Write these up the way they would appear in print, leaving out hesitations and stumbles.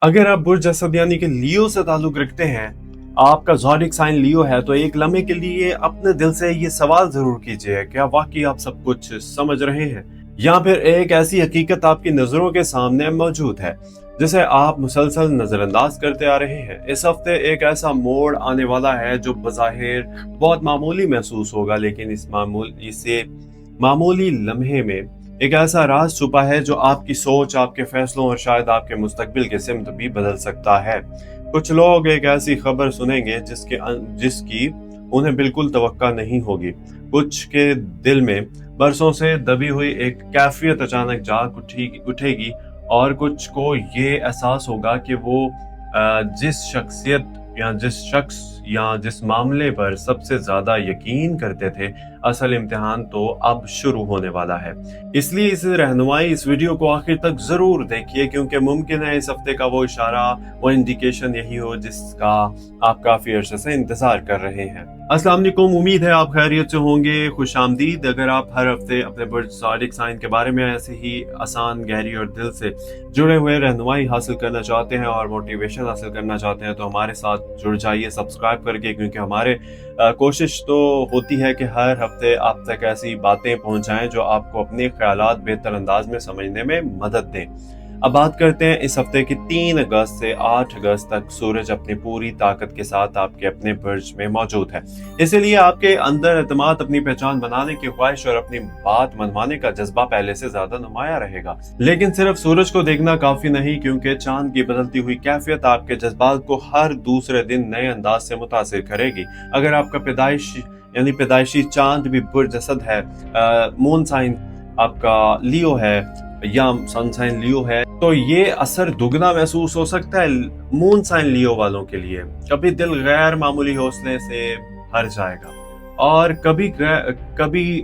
अगर आप बुर्ज असद यानी कि लियो से ताल्लुक रखते हैं, आपका ज़ोडिक साइन लियो है, तो एक लम्हे के लिए अपने दिल से ये सवाल जरूर कीजिए, क्या वाकई आप सब कुछ समझ रहे हैं या फिर एक ऐसी हकीकत आपकी नजरों के सामने मौजूद है जिसे आप मुसलसल नजरअंदाज करते आ रहे हैं। इस हफ्ते एक ऐसा मोड़ आने वाला है जो बज़ाहिर बहुत मामूली महसूस होगा, लेकिन इसे मामूली लम्हे में एक ऐसा राज छुपा है जो आपकी सोच, आपके फैसलों और शायद आपके मुस्तकबिल की सिमत भी बदल सकता है। कुछ लोग एक ऐसी खबर सुनेंगे जिसकी उन्हें बिल्कुल तवक्का नहीं होगी। कुछ के दिल में बरसों से दबी हुई एक कैफियत अचानक जाग उठेगी और कुछ को ये एहसास होगा कि वो जिस शख्स या जिस मामले पर सबसे ज्यादा यकीन करते थे, असल इम्तिहान तो अब शुरू होने वाला है। इसलिए इस वीडियो को आखिर तक जरूर देखिए, क्योंकि मुमकिन है इस हफ्ते का वो इशारा, वो इंडिकेशन यही हो जिसका आप काफी अरसे से इंतजार कर रहे हैं। अस्सलाम वालेकुम, उम्मीद है आप खैरियत से होंगे। खुश आमदीद। अगर आप हर हफ्ते अपने बुर्ज ज़ोडिक साइन के बारे में ऐसे ही आसान, गहरी और दिल से जुड़े हुए रहनुमाई हासिल करना चाहते हैं और मोटिवेशन हासिल करना चाहते हैं, तो हमारे साथ जुड़ जाइए सब्सक्राइब करके, क्योंकि हमारे कोशिश तो होती है कि हर हफ्ते आप तक ऐसी बातें पहुंचाएं जो आपको अपने ख्यालात बेहतर अंदाज में समझने में मदद दें। अब बात करते हैं इस हफ्ते की 3 अगस्त से 8 अगस्त तक सूरज अपनी पूरी ताकत के साथ आपके अपने बुर्ज में मौजूद है। इसलिए आपके अंदर एतमाद, अपनी पहचान बनाने की ख्वाहिश और अपनी बात मनवाने का जज्बा पहले से ज्यादा नुमाया रहेगा। लेकिन सिर्फ सूरज को देखना काफी नहीं, क्योंकि चांद की बदलती हुई कैफियत आपके जज्बात को हर दूसरे दिन नए अंदाज से मुतासिर करेगी। अगर आपका पैदाइशी चांद भी बुर्ज असद है, मून साइन आपका लियो है या सन साइन लियो है, तो ये असर दुगना महसूस हो सकता है मून साइन लियो वालों के लिए। कभी दिल गैर मामूली हौसले से भर जाएगा और कभी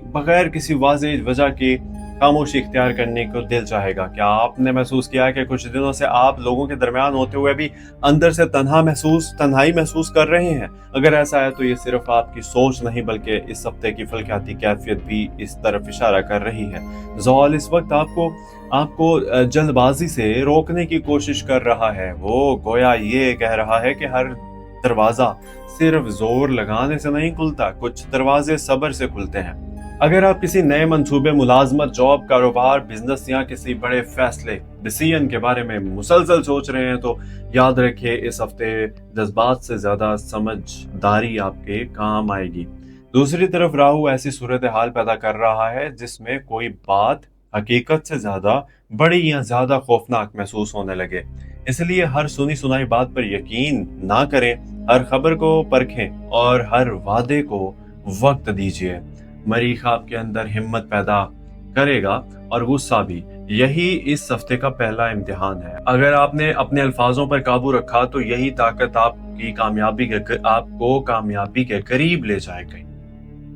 बगैर किसी वाज़ेह वजह के खामोशी इख्तियार करने को दिल चाहेगा। क्या आपने महसूस किया कि कुछ दिनों से आप लोगों के दरमियान होते हुए भी अंदर से तन्हाई महसूस कर रहे हैं? अगर ऐसा है तो ये सिर्फ आपकी सोच नहीं, बल्कि इस हफ्ते की फलकियाती कैफियत भी इस तरफ इशारा कर रही है। ज़ोल इस वक्त आपको जल्दबाजी से रोकने की कोशिश कर रहा है। वो गोया ये कह रहा है कि हर दरवाजा सिर्फ जोर लगाने से नहीं खुलता, कुछ दरवाजे सब्र से खुलते हैं। अगर आप किसी नए मंसूबे, मुलाजमत, जॉब, कारोबार, बिजनेस या किसी बड़े फैसले, डिसीजन के बारे में मुसलसल सोच रहे हैं, तो याद रखिए इस हफ्ते जज्बात से ज्यादा समझदारी आपके काम आएगी। दूसरी तरफ राहु ऐसी सूरत हाल पैदा कर रहा है जिसमें कोई बात हकीकत से ज्यादा बड़ी या ज्यादा खौफनाक महसूस होने लगे। इसलिए हर सुनी सुनाई बात पर यकीन ना करें, हर खबर को परखें और हर वादे को वक्त दीजिए। मरीख आपके अंदर हिम्मत पैदा करेगा और गुस्सा भी। यही इस हफ्ते का पहला इम्तिहान है। अगर आपने अपने अल्फाजों पर काबू रखा तो यही ताकत आपको कामयाबी के करीब ले जाएगी।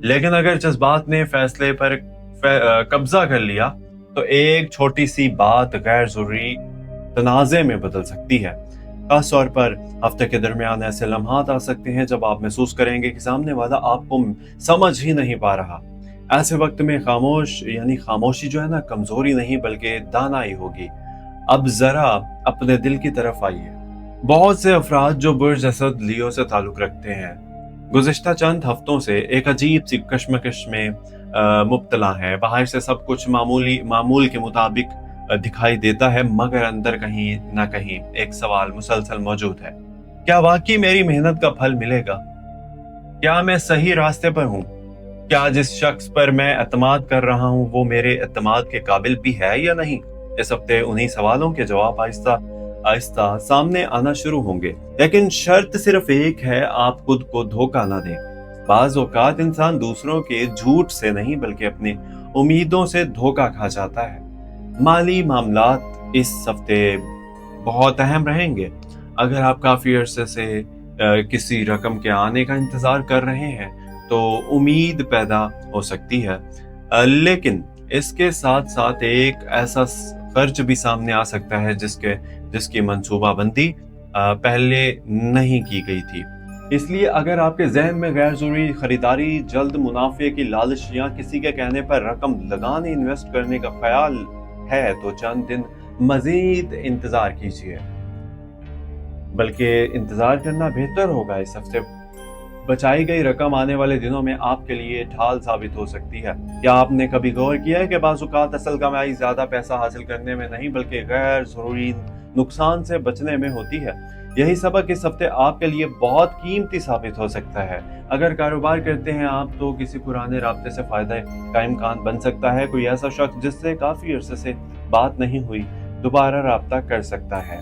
लेकिन अगर जज्बात ने फैसले पर कब्जा कर लिया तो एक छोटी सी बात गैर जरूरी तनाज़े में बदल सकती है। खास तौर पर हफ्ते के दरमियान ऐसे लम्हात आ सकते हैं जब आप महसूस करेंगे कि सामने वाला आपको समझ ही नहीं पा रहा। ऐसे वक्त में खामोशी जो है ना, कमजोरी नहीं बल्कि दानाई होगी। अब जरा अपने दिल की तरफ आइए। बहुत से अफराद जो बुर्ज असद लियो से ताल्लुक रखते हैं, गुज़िश्ता चंद हफ्तों से एक अजीब सी कश्मकश में मुब्तला है। बाहर से सब कुछ मामूल के मुताबिक दिखाई देता है, मगर अंदर कहीं ना कहीं एक सवाल मुसलसल मौजूद है। क्या वाकई मेरी मेहनत का फल मिलेगा? क्या मैं सही रास्ते पर हूँ? क्या जिस शख्स पर मैं एतमाद कर रहा हूँ वो मेरे एतमाद के काबिल भी है या नहीं? इस हफ्ते उन्हीं सवालों के जवाब आहिस्ता आहिस्ता सामने आना शुरू होंगे, लेकिन शर्त सिर्फ एक है, आप खुद को धोखा ना दें। बाज़ औक़ात इंसान दूसरों के झूठ से नहीं बल्कि अपनी उम्मीदों से धोखा खा जाता है। माली मामलात इस हफ्ते बहुत अहम रहेंगे। अगर आप काफी अरसे से किसी रकम के आने का इंतजार कर रहे हैं तो उम्मीद पैदा हो सकती है, लेकिन इसके साथ साथ एक ऐसा खर्च भी सामने आ सकता है जिसकी मंसूबाबंदी पहले नहीं की गई थी। इसलिए अगर आपके जहन में गैर जरूरी खरीदारी, जल्द मुनाफे की लालच या किसी के कहने पर रकम लगाने, इन्वेस्ट करने का ख्याल है, तो चंद दिन मजीद इंतजार कीजिए। बल्कि इंतज़ार करना बेहतर होगा। इस हफ्ते बचाई गई रकम आने वाले दिनों में आपके लिए ढाल साबित हो सकती है। क्या आपने कभी गौर किया है कि बाज़ औक़ात असल कमाई ज़्यादा पैसा हासिल करने में नहीं बल्कि गैर ज़रूरी नुकसान से बचने में होती है। यही सबक इस हफ्ते आपके लिए बहुत कीमती साबित हो सकता है। अगर कारोबार करते हैं आप तो किसी पुराने राब्ते से फ़ायदा का इम्कान बन सकता है। कोई ऐसा शख्स जिससे काफ़ी अरसे से बात नहीं हुई दोबारा राब्ता कर सकता है।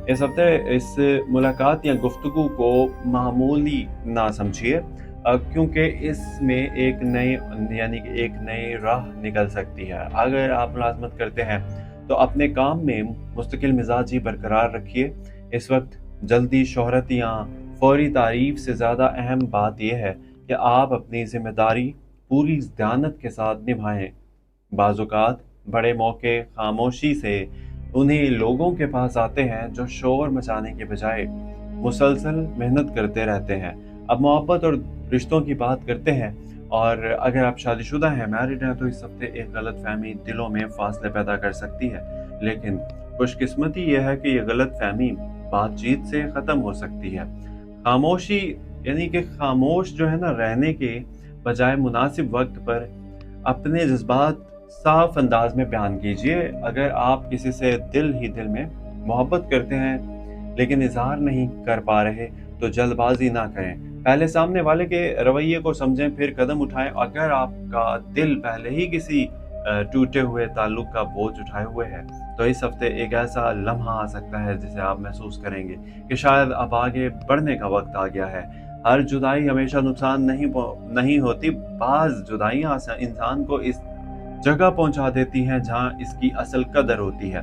इस हफ्ते इस मुलाकात या गुफ्तगू को मामूली ना समझिए, क्योंकि इसमें एक नई यानी कि एक नई राह निकल सकती है। अगर आप मुलाज़मत करते हैं तो अपने काम में मुस्तकिल मिजाजी बरकरार रखिए। इस वक्त जल्दी शोहरत या फौरी तारीफ से ज़्यादा अहम बात यह है कि आप अपनी जिम्मेदारी पूरी दयानत के साथ निभाएं। बाज़ औक़ात बड़े मौके खामोशी से उन्हीं लोगों के पास आते हैं जो शोर मचाने के बजाय मुसलसल मेहनत करते रहते हैं। अब मोहब्बत और रिश्तों की बात करते हैं, और अगर आप शादीशुदा हैं, मैरिड हैं, तो इस हफ्ते एक गलतफहमी दिलों में फासले पैदा कर सकती है। लेकिन खुशकिस्मती यह है कि यह गलतफहमी बातचीत से ख़त्म हो सकती है। खामोशी यानी कि खामोश जो है ना रहने के बजाय मुनासिब वक्त पर अपने जज्बात साफ अंदाज में बयान कीजिए। अगर आप किसी से दिल ही दिल में मोहब्बत करते हैं लेकिन इजहार नहीं कर पा रहे तो जल्दबाजी ना करें। पहले सामने वाले के रवैये को समझें, फिर कदम उठाएं। अगर आपका दिल पहले ही किसी टूटे हुए ताल्लुक का बोझ उठाए हुए है तो इस हफ्ते एक ऐसा लम्हा आ सकता है जिसे आप महसूस करेंगे कि शायद अब आगे बढ़ने का वक्त आ गया है। हर जुदाई हमेशा नुकसान नहीं होती। बाज़ जुदाइयाँ इंसान को इस जगह पहुंचा देती हैं जहां इसकी असल कदर होती है।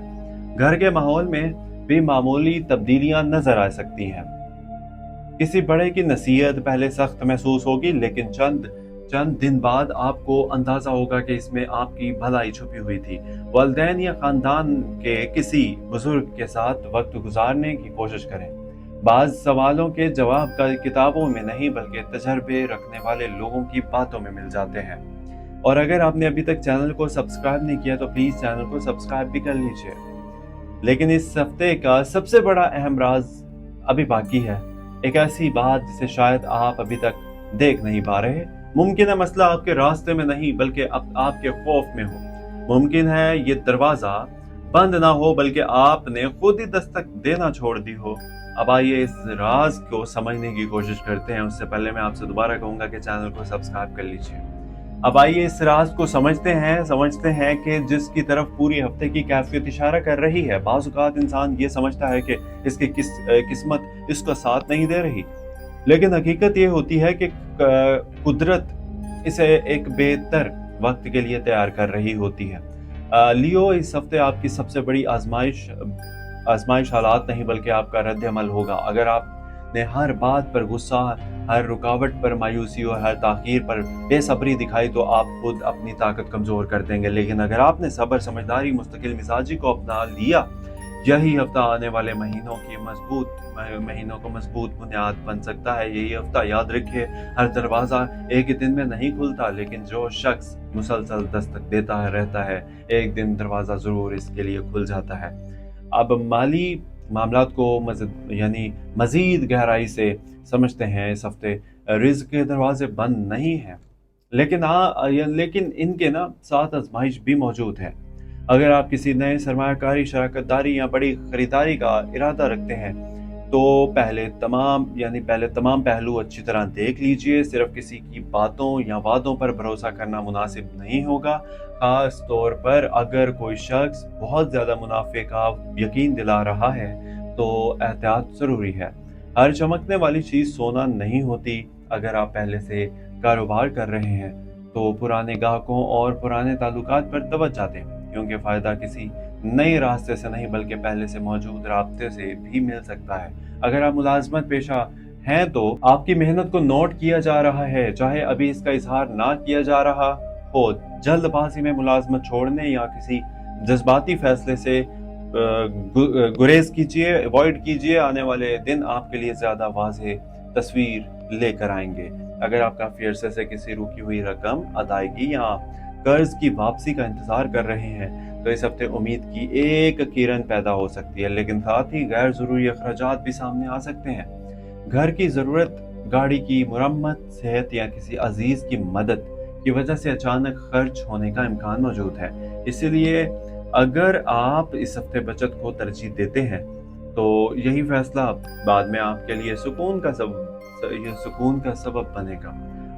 घर के माहौल में भी मामूली तब्दीलियां नजर आ सकती हैं। किसी बड़े की नसीहत पहले सख्त महसूस होगी, लेकिन चंद चंद दिन बाद आपको अंदाजा होगा कि इसमें आपकी भलाई छुपी हुई थी। वालिदैन या खानदान के किसी बुजुर्ग के साथ वक्त गुजारने की कोशिश करें। बाज़ सवालों के जवाब का किताबों में नहीं बल्कि तजर्बे रखने वाले लोगों की बातों में मिल जाते हैं। और अगर आपने अभी तक चैनल को सब्सक्राइब नहीं किया तो प्लीज़ चैनल को सब्सक्राइब भी कर लीजिए। लेकिन इस हफ्ते का सबसे बड़ा अहम राज अभी बाकी है। एक ऐसी बात जिसे शायद आप अभी तक देख नहीं पा रहे। मुमकिन है मसला आपके रास्ते में नहीं बल्कि आपके खौफ में हो। मुमकिन है ये दरवाज़ा बंद ना हो बल्कि आपने खुद ही दस्तक देना छोड़ दी हो। अब आइए इस राज को समझने की कोशिश करते हैं। उससे पहले मैं आपसे दोबारा कहूँगा कि चैनल को सब्सक्राइब कर लीजिए। अब आइए इस राज को समझते हैं कि जिसकी तरफ पूरी हफ्ते की कैफियत इशारा कर रही है। बाज़ औक़ात इंसान ये समझता है कि इसकी किस्मत इसका साथ नहीं दे रही, लेकिन हकीकत ये होती है कि कुदरत इसे एक बेहतर वक्त के लिए तैयार कर रही होती है। लियो, इस हफ्ते आपकी सबसे बड़ी आजमाइश हालात नहीं बल्कि आपका रद्द अमल होगा। अगर आपने हर बात पर गुस्सा, हर रुकावट पर मायूसी और हर ताख़ीर पर बेसब्री दिखाई तो आप खुद अपनी ताकत कमज़ोर कर देंगे। लेकिन अगर आपने सब्र, समझदारी, मुस्तकिल मिजाजी को अपना लिया, यही हफ्ता आने वाले महीनों को मजबूत बुनियाद बन सकता है। यही हफ्ता याद रखिए, हर दरवाज़ा एक ही दिन में नहीं खुलता, लेकिन जो शख्स मुसलसल दस्तक देता है रहता है, एक दिन दरवाज़ा ज़रूर इसके लिए खुल जाता है। अब माली मामलात को मज़ीद गहराई से समझते हैं। इस हफ्ते रिज़्क़ के दरवाजे बंद नहीं हैं, लेकिन इनके साथ आजमाइश भी मौजूद है। अगर आप किसी नए सरमायाकारी, शराकतदारी या बड़ी खरीदारी का इरादा रखते हैं तो पहले तमाम पहलू अच्छी तरह देख लीजिए। सिर्फ किसी की बातों या वादों पर भरोसा करना मुनासिब नहीं होगा, खास तौर पर अगर कोई शख्स बहुत ज़्यादा मुनाफे का यकीन दिला रहा है तो एहतियात ज़रूरी है। हर चमकने वाली चीज़ सोना नहीं होती। अगर आप पहले से कारोबार कर रहे हैं तो पुराने ग्राहकों और पुराने ताल्लुकात पर तवज्जो दें, क्योंकि फ़ायदा किसी नए रास्ते से नहीं बल्कि पहले से मौजूद रास्ते से भी मिल सकता है। अगर आप मुलाजमत पेशा हैं तो आपकी मेहनत को नोट किया जा रहा है, चाहे अभी इसका इजहार ना किया जा रहा हो। जल्दबाजी में मुलाजमत छोड़ने या किसी जज्बाती फैसले से गुरेज कीजिए, अवॉइड कीजिए। आने वाले दिन आपके लिए ज़्यादा वाज़ेह तस्वीर लेकर आएंगे। अगर आप काफ़ी अरसे से किसी रुकी हुई रकम, अदायगी या कर्ज की वापसी का इंतज़ार कर रहे हैं तो इस हफ्ते उम्मीद की एक किरण पैदा हो सकती है, लेकिन साथ ही गैर ज़रूरी अखराजात भी सामने आ सकते हैं। घर की ज़रूरत, गाड़ी की मुरम्मत, सेहत या किसी अजीज़ की मदद की वजह से अचानक खर्च होने का इम्कान मौजूद है। इसीलिए अगर आप इस हफ्ते बचत को तरजीह देते हैं तो यही फैसला बाद में आपके लिए सुकून का सबब बनेगा।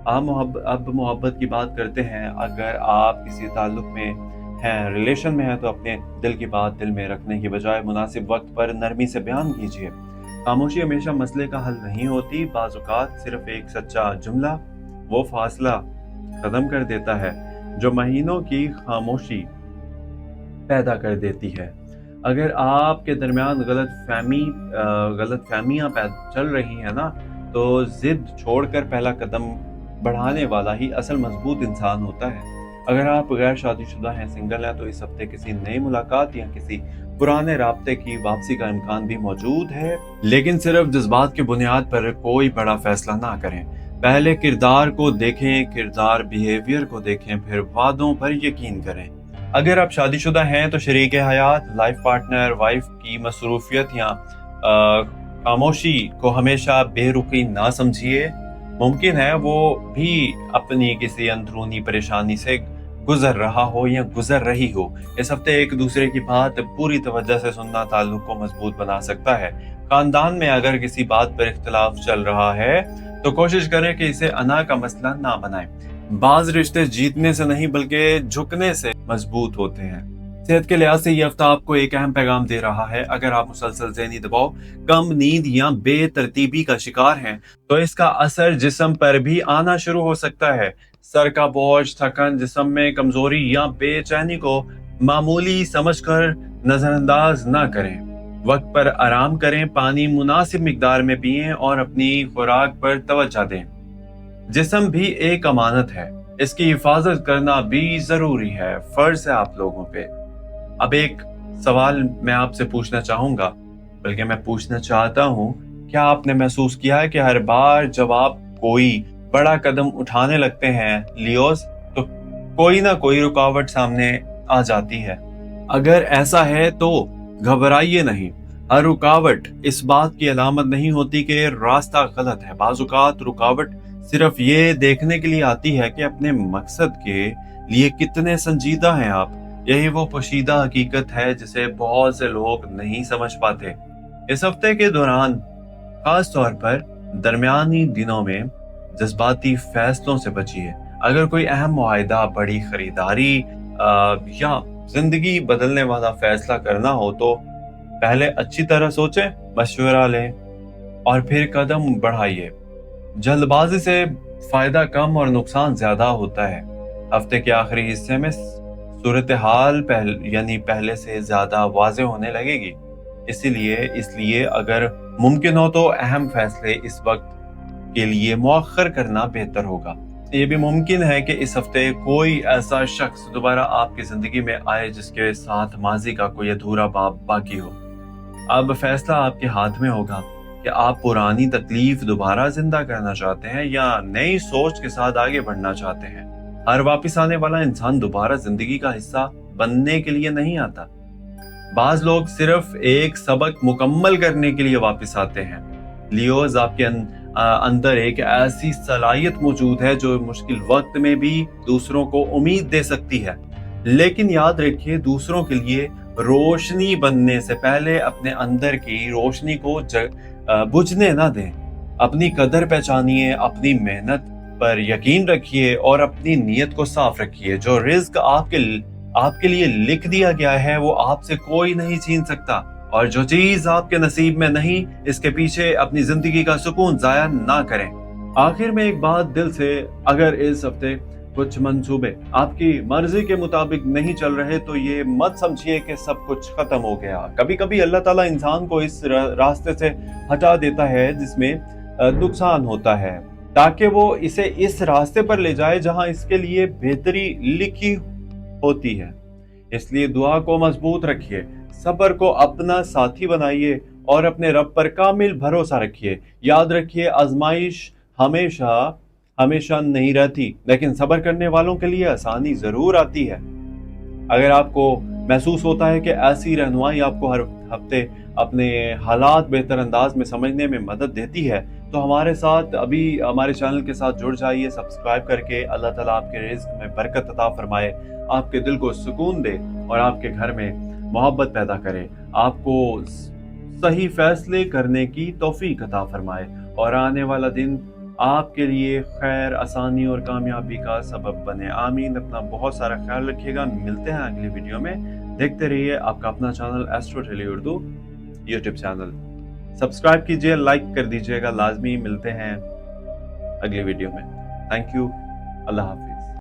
अब मोहब्बत की बात करते हैं। अगर आप किसी ताल्लुक में हैं, रिलेशन में हैं, तो अपने दिल की बात दिल में रखने की बजाय मुनासिब वक्त पर नरमी से बयान कीजिए। खामोशी हमेशा मसले का हल नहीं होती। बाज़ औक़ात सिर्फ एक सच्चा जुमला वो फासला खत्म कर देता है जो महीनों की खामोशी पैदा कर देती है। अगर आपके दरमियान गलतफहमियां चल रही हैं ना, तो जिद छोड़कर पहला कदम बढ़ाने वाला ही असल मजबूत इंसान होता है। अगर आप गैर शादीशुदा हैं, सिंगल हैं, तो इस हफ्ते किसी नई मुलाकात या किसी पुराने राब्ते की वापसी का इम्कान भी मौजूद है, लेकिन सिर्फ जज्बात की बुनियाद पर कोई बड़ा फैसला ना करें। पहले किरदार को देखें, किरदार बिहेवियर को देखें, फिर वादों पर यकीन करें। अगर आप शादीशुदा हैं तो शरीक हयात, लाइफ पार्टनर, वाइफ की मसरूफियत या खामोशी को हमेशा बेरुखी ना समझिए। मुमकिन है वो भी अपनी किसी अंदरूनी परेशानी से गुजर रहा हो या गुजर रही हो। इस हफ्ते एक दूसरे की बात पूरी तवज्जो से सुनना ताल्लुक को मजबूत बना सकता है। खानदान में अगर किसी बात पर इख्तिलाफ चल रहा है तो कोशिश करें कि इसे अना का मसला ना बनाएं। बाज रिश्ते जीतने से नहीं बल्कि झुकने से मजबूत होते हैं। सेहत के लिहाज से ये हफ्ता आपको एक अहम पैगाम दे रहा है। अगर आप मुसलसल ज़हनी दबाव, कम नींद या बेतरतीबी का शिकार हैं तो इसका असर जिस्म पर भी आना शुरू हो सकता है। सर का बोझ, थकन, जिस्म में कमजोरी या बेचैनी को मामूली समझकर नजरअंदाज ना करें। वक्त पर आराम करें, पानी मुनासिब मिकदार में पिएं और अपनी खुराक पर तवज्जो दें। जिस्म भी एक अमानत है, इसकी हिफाजत करना भी जरूरी है। फर्ज है आप लोगों पे। अब एक सवाल मैं आपसे पूछना चाहूंगा, बल्कि मैं पूछना चाहता हूं, क्या आपने महसूस किया है कि हर बार जब आप कोई बड़ा कदम उठाने लगते हैं लियोस, तो कोई ना कोई रुकावट सामने आ जाती है? अगर ऐसा है तो घबराइए नहीं। हर रुकावट इस बात की अलामत नहीं होती कि रास्ता गलत है। बाज़ औक़ात रुकावट सिर्फ ये देखने के लिए आती है कि अपने मकसद के लिए कितने संजीदा हैं आप। यही वो पोशीदा हकीकत है जिसे बहुत से लोग नहीं समझ पाते। इस हफ्ते के दौरान खास तौर पर दरमियानी दिनों में जज्बाती फैसलों से बचिए। अगर कोई अहम मुआहिदा, बड़ी खरीदारी या जिंदगी बदलने वाला फैसला करना हो तो पहले अच्छी तरह सोचें, मशवरा लें और फिर कदम बढ़ाइए। जल्दबाजी से फायदा कम और नुकसान ज्यादा होता है। हफ्ते के आखिरी हिस्से में सूरत हाल पहले से ज्यादा वाज़ेह होने लगेगी। इसलिए अगर मुमकिन हो तो अहम फैसले इस वक्त के लिए मुअख्खर करना बेहतर होगा। ये भी मुमकिन है कि इस हफ्ते कोई ऐसा शख्स दोबारा आपकी जिंदगी में आए जिसके साथ माजी का कोई अधूरा बाब बाकी हो। अब फैसला आपके हाथ में होगा कि आप पुरानी तकलीफ दोबारा जिंदा करना चाहते हैं या नई सोच के साथ आगे बढ़ना चाहते हैं। हर वापस आने वाला इंसान दोबारा जिंदगी का हिस्सा बनने के लिए नहीं आता। बाज लोग सिर्फ एक सबक मुकम्मल करने के लिए वापस आते हैं। लियोज, आपके अंदर एक ऐसी सलाहियत मौजूद है जो मुश्किल वक्त में भी दूसरों को उम्मीद दे सकती है। लेकिन याद रखिए, दूसरों के लिए रोशनी बनने से पहले अपने अंदर की रोशनी को बुझने ना दें। अपनी कदर पहचानिए, अपनी मेहनत पर यकीन रखिए और अपनी नीयत को साफ रखिए। जो रिज्क आपके लिए लिख दिया गया है वो आपसे कोई नहीं छीन सकता, और जो चीज आपके नसीब में नहीं, इसके पीछे अपनी जिंदगी का सुकून जाया ना करें। आखिर में एक बात दिल से, अगर इस हफ्ते कुछ मंसूबे आपकी मर्जी के मुताबिक नहीं चल रहे तो ये मत समझिए कि सब कुछ खत्म हो गया। कभी कभी अल्लाह ताला इंसान को इस रास्ते से हटा देता है जिसमें नुकसान होता है, ताकि वो इसे इस रास्ते पर ले जाए जहां इसके लिए बेहतरी लिखी होती है। इसलिए दुआ को मजबूत रखिए, सब्र को अपना साथी बनाइए और अपने रब पर कामिल भरोसा रखिए। याद रखिए, आजमाइश हमेशा नहीं रहती, लेकिन सब्र करने वालों के लिए आसानी जरूर आती है। अगर आपको محسوس ہوتا ہے کہ ایسی رہنمائی آپ کو ہر ہفتے اپنے حالات بہتر انداز میں سمجھنے میں مدد دیتی ہے تو ہمارے ساتھ ابھی ہمارے چینل کے ساتھ جڑ جائیے سبسکرائب کر کے۔ اللہ تعالیٰ آپ کے رزق میں برکت عطا فرمائے، آپ کے دل کو سکون دے اور آپ کے گھر میں محبت پیدا کرے، آپ کو صحیح فیصلے کرنے کی توفیق عطا فرمائے اور آنے والا دن آپ کے لیے خیر، آسانی اور کامیابی کا سبب بنے۔ آمین۔ اپنا بہت سارا خیال رکھیے گا، ملتے ہیں اگلی ویڈیو میں۔ دیکھتے رہیے آپ کا اپنا چینل ایسٹرو ٹیلی اردو یوٹیوب چینل۔ سبسکرائب کیجئے، لائک کر دیجئے گا لازمی۔ ملتے ہیں اگلی ویڈیو میں۔ Thank you. اللہ حافظ۔